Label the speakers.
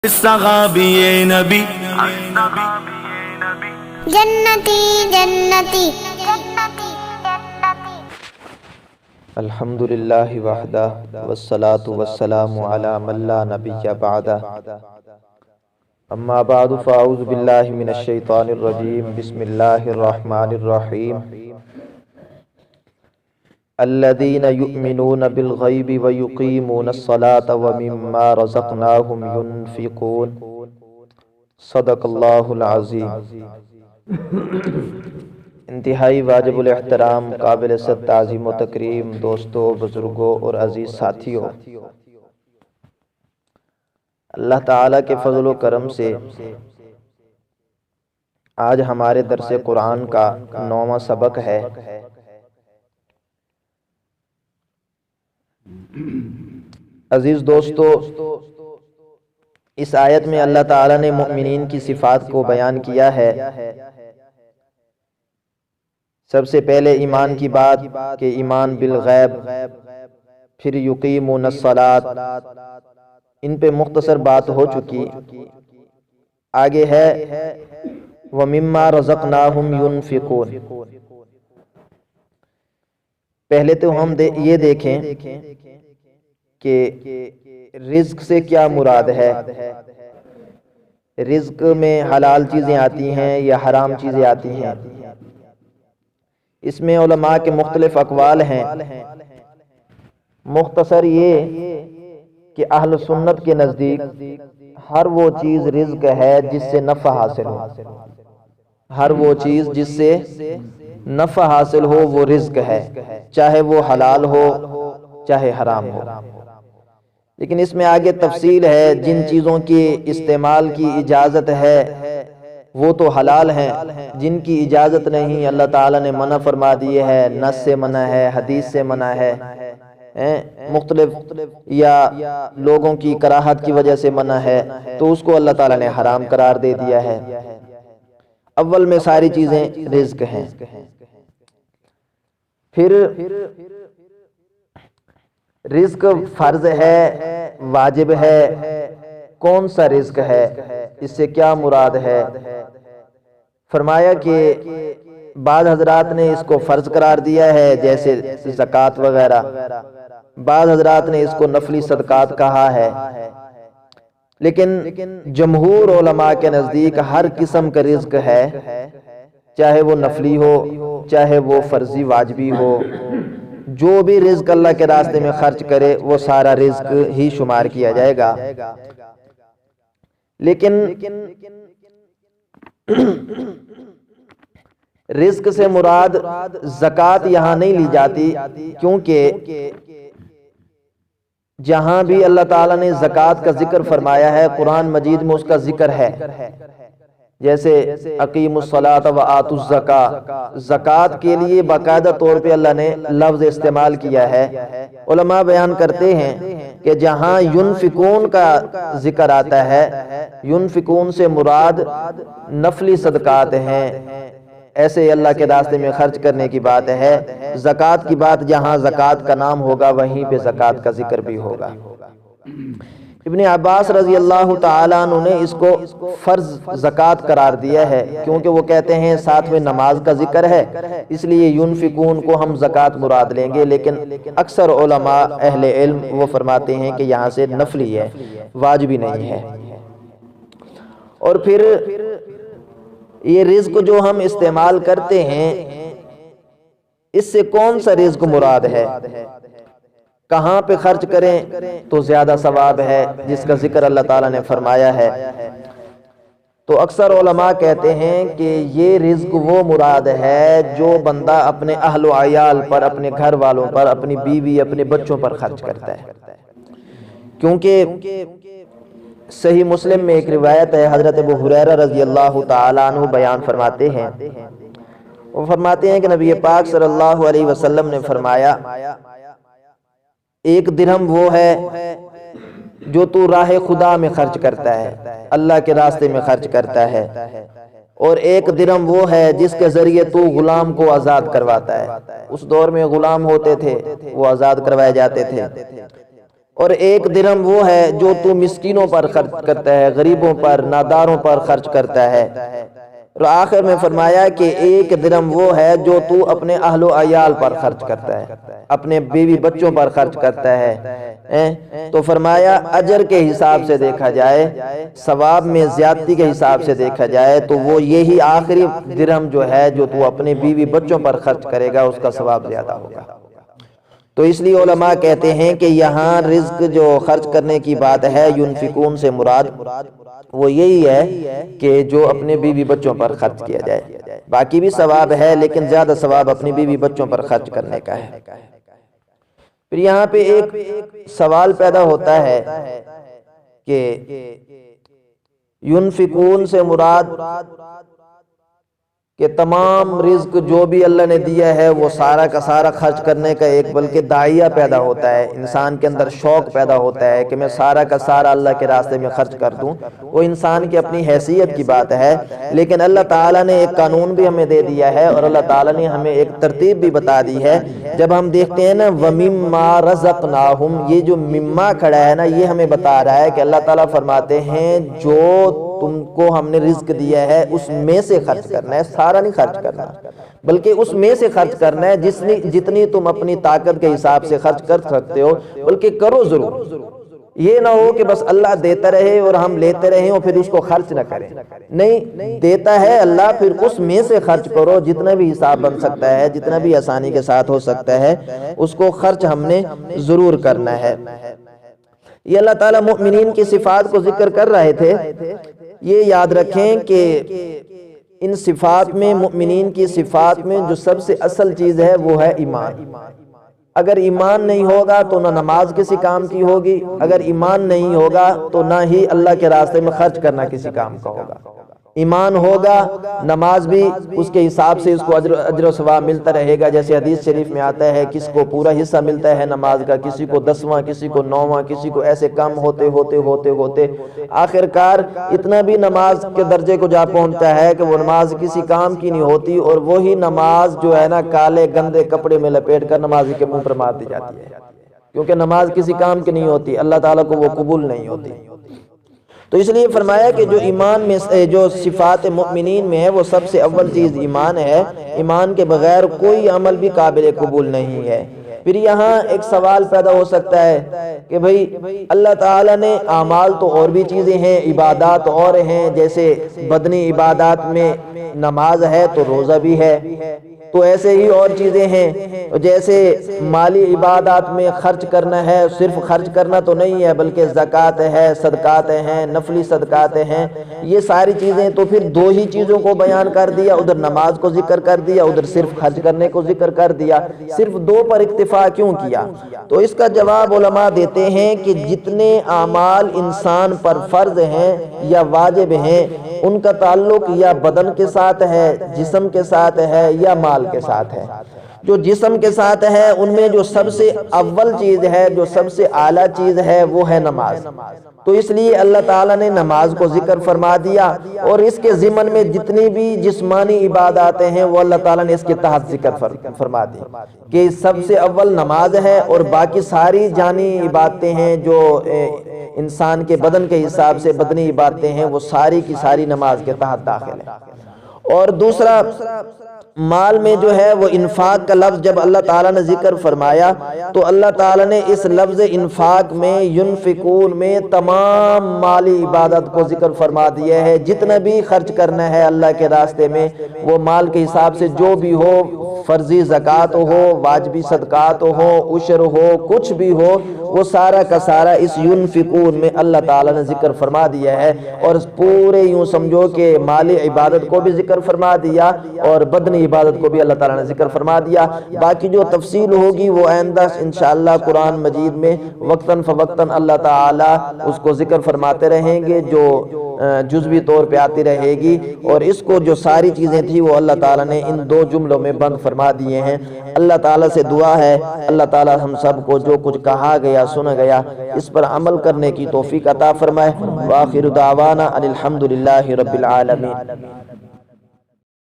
Speaker 1: صحابی نبی
Speaker 2: جنتی جنتی
Speaker 3: الحمدللہ وحدہ والصلاة والسلام علی من لا نبی بعدہ اما بعد فاعوذ باللہ من الشیطان الرجیم بسم اللہ الرحمن الرحیم الذین یؤمنون بالغیب ویقیمون الصلاة ومما رزقناہم ینفقون صدق اللہ العظیم۔ انتہائی واجب الاحترام، قابل صد تعظیم و تکریم دوستوں، بزرگوں اور عزیز ساتھیوں، اللہ تعالیٰ کے فضل و کرم سے آج ہمارے درس قرآن کا 9واں سبق ہے۔ عزیز دوستو، اس آیت میں اللہ تعالیٰ نے مؤمنین کی صفات کو بیان کیا ہے۔ سب سے پہلے ایمان کی بات کہ ایمان بالغیب، پھر یقیمون الصلاۃ، ان پہ مختصر بات ہو چکی۔ آگے ہے وَمِمَّا رَزَقْنَاهُمْ يُنْفِقُونَ۔ پہلے تو ہم یہ دیکھیں کہ رزق سے کیا مراد ہے۔ رزق میں حلال چیزیں آتی ہیں یا حرام چیزیں آتی ہیں، اس میں علماء کے مختلف اقوال ہیں۔ مختصر یہ کہ اہل سنت کے نزدیک ہر وہ چیز رزق ہے جس سے نفع حاصل ہو، ہر وہ چیز جس سے نفع حاصل ہو وہ رزق ہے، چاہے وہ حلال ہو چاہے حرام ہو۔ لیکن اس میں آگے تفصیل ہے، جن چیزوں کی استعمال کی اجازت ہے وہ تو حلال ہیں، جن کی اجازت نہیں اللہ تعالیٰ نے منع فرما دیے ہے، نص سے منع ہے، حدیث سے منع ہے، مختلف یا لوگوں کی کراہت کی وجہ سے منع ہے، تو اس کو اللہ تعالیٰ نے حرام قرار دے دیا ہے۔ اول میں ساری چیزیں رزق ہیں۔ پھر رزق فرض ہے، واجب ہے، کون سا رزق ہے، اس سے کیا مراد ہے؟ فرمایا کہ بعض حضرات نے اس کو فرض قرار دیا ہے، جیسے زکوٰۃ وغیرہ، بعض حضرات نے اس کو نفلی صدقات کہا ہے، لیکن جمہور علماء کے نزدیک ہر قسم کا رزق ہے، چاہے وہ نفلی ہو چاہے وہ فرضی واجبی ہو، جو بھی رزق اللہ کے راستے میں خرچ کرے وہ سارا رزق ہی شمار کیا جائے گا۔ لیکن رزق سے مراد زکوٰۃ یہاں نہیں لی جاتی، کیونکہ جہاں بھی اللہ تعالیٰ نے زکوٰۃ کا ذکر فرمایا ہے قرآن مجید میں اس کا ذکر ہے، جیسے اقیموا الصلاۃ وآتوا الزکاۃ، زکوٰۃ کے لیے باقاعدہ طور پہ اللہ نے لفظ استعمال کیا ہے۔ علماء بیان کرتے ہیں کہ جہاں ینفقون کا ذکر آتا ہے، ینفقون سے مراد نفلی صدقات ہیں، ایسے اللہ کے راستے میں خرچ کرنے کی بات ہے۔ زکوٰۃ کی بات جہاں زکوٰۃ کا نام ہوگا وہیں پہ زکوٰۃ کا ذکر بھی ہوگا۔ ابن عباس رضی اللہ تعالیٰ عنہ نے اس کو فرض زکوٰۃ قرار دیا ہے، کیونکہ وہ کہتے ہیں ساتھ میں نماز کا ذکر ہے، اس لیے ینفقون کو ہم زکوٰۃ مراد لیں گے، لیکن اکثر علماء اہل علم وہ فرماتے ہیں کہ یہاں سے نفلی ہے، واجبی نہیں ہے۔ اور پھر یہ رزق جو ہم استعمال کرتے ہیں، اس سے کون سا رزق مراد ہے، کہاں پہ خرچ کریں تو زیادہ ثواب ہے، جس کا ذکر اللہ تعالیٰ نے فرمایا ہے؟ تو اکثر علماء کہتے ہیں کہ یہ رزق وہ مراد ہے جو بندہ اپنے اہل و عیال پر، اپنے گھر والوں پر، اپنی بیوی، اپنے بچوں پر خرچ کرتا ہے۔ کیونکہ صحیح مسلم میں ایک روایت ہے، حضرت ابو ہریرہ رضی اللہ تعالیٰ عنہ بیان فرماتے ہیں، وہ فرماتے ہیں کہ نبی پاک صلی اللہ علیہ وسلم نے فرمایا، ایک درہم وہ ہے جو تو راہ خدا میں خرچ کرتا ہے، اللہ کے راستے میں خرچ کرتا ہے، اور ایک درہم وہ ہے جس کے ذریعے تو غلام کو آزاد کرواتا ہے۔ اس دور میں غلام ہوتے تھے، وہ آزاد کروائے جاتے تھے۔ اور 1 درہم وہ ہے جو تو مسکینوں پر خرچ کرتا ہے، غریبوں پر، ناداروں پر خرچ کرتا ہے۔ اور آخر میں فرمایا کہ 1 درہم وہ ہے جو تو اپنے اہل و عیال پر خرچ کرتا ہے، اپنے بیوی بچوں پر خرچ کرتا ہے۔ تو فرمایا اجر کے حساب سے دیکھا جائے، ثواب میں زیادتی کے حساب سے دیکھا جائے تو وہ یہی آخری درہم جو ہے جو تو اپنے بیوی بچوں پر خرچ کرے گا، اس کا ثواب زیادہ ہوگا۔ تو اس لیے علماء کہتے ہیں کہ یہاں رزق جو خرچ کرنے کی بات ہے، ينفقون سے مراد وہ یہی ہے کہ جو اپنے بیوی بچوں پر خرچ کیا جائے۔ باقی بھی ثواب ہے لیکن زیادہ ثواب اپنی بیوی بچوں پر خرچ کرنے کا ہے۔ پھر یہاں پہ ایک سوال پیدا ہوتا ہے کہ ينفقون سے مراد کہ تمام رزق جو بھی اللہ نے دیا ہے وہ سارا کا سارا خرچ کرنے کا ایک بلکہ داعیہ پیدا ہوتا ہے، انسان کے اندر شوق پیدا ہوتا ہے کہ میں سارا کا سارا اللہ کے راستے میں خرچ کر دوں۔ وہ انسان کی اپنی حیثیت کی بات ہے، لیکن اللہ تعالیٰ نے ایک قانون بھی ہمیں دے دیا ہے اور اللہ تعالیٰ نے ہمیں ایک ترتیب بھی بتا دی ہے۔ جب ہم دیکھتے ہیں نا وَمِمَّا رَزَقْنَاهُمْ، یہ جو مما کھڑا ہے نا، یہ ہمیں بتا رہا ہے کہ اللہ تعالیٰ فرماتے ہیں جو تم کو ہم نے رزق دیا ہے اس میں سے خرچ کرنا ہے، سارا نہیں خرچ کرنا، بلکہ اس میں سے خرچ کرنا ہے جتنی تم اپنی طاقت کے حساب سے خرچ کر سکتے ہو، بلکہ کرو ضرور۔ یہ نہ ہو کہ بس اللہ دیتا رہے اور ہم لیتے رہیں اور پھر اس کو خرچ نہ کریں۔ نہیں، دیتا ہے اللہ، پھر اس میں سے خرچ کرو، جتنا بھی حساب بن سکتا ہے، جتنا بھی آسانی کے ساتھ ہو سکتا ہے، اس کو خرچ ہم نے ضرور کرنا ہے۔ یہ اللہ تعالیٰ مؤمنین کی صفات کو ذکر کر رہے تھے۔ یہ یاد رکھیں کہ ان صفات میں، مؤمنین کی صفات میں جو سب سے اصل چیز ہے وہ ہے ایمان۔ اگر ایمان نہیں ہوگا تو نہ نماز کسی کام کی ہوگی، اگر ایمان نہیں ہوگا تو نہ ہی اللہ کے راستے میں خرچ کرنا کسی کام کا ہوگا۔ ایمان ہوگا، نماز بھی اس کے حساب سے اس کو اجر و ثواب ملتا رہے گا، جیسے حدیث شریف میں آتا ہے کس کو پورا حصہ ملتا ہے نماز کا، کسی کو 10واں، کسی کو 9واں، کسی کو ایسے کم ہوتے ہوتے ہوتے ہوتے آخر کار اتنا بھی نماز کے درجے کو جا پہنچتا ہے کہ وہ نماز کسی کام کی نہیں ہوتی، اور وہی نماز جو ہے نا کالے گندے کپڑے میں لپیٹ کر نمازی کے منہ پر مار دی جاتی ہے، کیونکہ نماز کسی کام کی نہیں ہوتی، اللہ تعالیٰ کو وہ قبول نہیں ہوتی۔ تو اس لیے فرمایا کہ جو ایمان میں، جو صفات مؤمنین میں ہے وہ سب سے اول چیز ایمان ہے۔ ایمان کے بغیر کوئی عمل بھی قابل قبول نہیں ہے۔ پھر یہاں ایک سوال پیدا ہو سکتا ہے کہ بھئی اللہ تعالیٰ نے اعمال تو اور بھی چیزیں ہیں، عبادات اور ہیں، جیسے بدنی عبادات میں نماز ہے تو روزہ بھی ہے، تو ایسے ہی اور چیزیں ہیں، جیسے مالی عبادات میں خرچ کرنا ہے، صرف خرچ کرنا تو نہیں ہے بلکہ زکوٰۃ ہے، صدقات ہیں، نفلی صدقات ہیں، یہ ساری چیزیں۔ تو پھر 2 ہی چیزوں کو بیان کر دیا، ادھر نماز کو ذکر کر دیا، ادھر صرف خرچ کرنے کو ذکر کر دیا، صرف 2 پر اکتفا کیوں کیا؟ تو اس کا جواب علماء دیتے ہیں کہ جتنے اعمال انسان پر فرض ہیں یا واجب ہیں ان کا تعلق یا بدن کے ساتھ ہے، جسم کے ساتھ ہے یا مال کے ساتھ ہے۔ جو جسم کے ساتھ ہے ان میں جو سب سے اول چیز ہے، جو سب سے اعلیٰ چیز ہے وہ ہے نماز۔ تو اس لیے اللہ تعالیٰ نے نماز کو ذکر فرما دیا، اور اس کے ضمن میں جتنی بھی جسمانی عبادات ہیں وہ اللہ تعالیٰ نے اس کے تحت ذکر فرما دی کہ سب سے اول نماز ہے، اور باقی ساری جانی عبادتیں ہیں جو انسان کے بدن کے حساب سے بدنی عبادتیں ہیں وہ ساری کی ساری نماز کے تحت داخل ہیں۔ اور دوسرا، مال میں جو ہے وہ انفاق کا لفظ جب اللہ تعالیٰ نے ذکر فرمایا تو اللہ تعالیٰ نے اس لفظ انفاق میں، ينفقون میں تمام مالی عبادت کو ذکر فرما دیا ہے۔ جتنا بھی خرچ کرنا ہے اللہ کے راستے میں وہ مال کے حساب سے جو بھی ہو، فرضی زکوٰۃ ہو، واجبی صدقات ہو، عشر ہو، کچھ بھی ہو، وہ سارا کا سارا اس ينفقون میں اللہ تعالیٰ نے ذکر فرما دیا ہے۔ اور پورے یوں سمجھو کہ مالی عبادت کو بھی ذکر فرما دیا اور بدنی عبادت کو بھی اللہ تعالیٰ نے ذکر فرما دیا۔ باقی جو تفصیل ہوگی وہ آئندہ انشاءاللہ قرآن مجید میں وقتاً فوقتاً اللہ تعالیٰ اس کو ذکر فرماتے رہیں گے، جو جزوی طور پہ آتی رہے گی۔ اور اس کو جو ساری چیزیں تھی وہ اللہ تعالیٰ نے ان 2 جملوں میں بند فرما دیے ہیں۔ اللہ تعالیٰ سے دعا ہے اللہ تعالیٰ ہم سب کو جو کچھ کہا گیا، سنا گیا، اس پر عمل کرنے کی توفیق عطا فرمائے۔ وآخر دعوانا ان الحمد للہ رب العالمین۔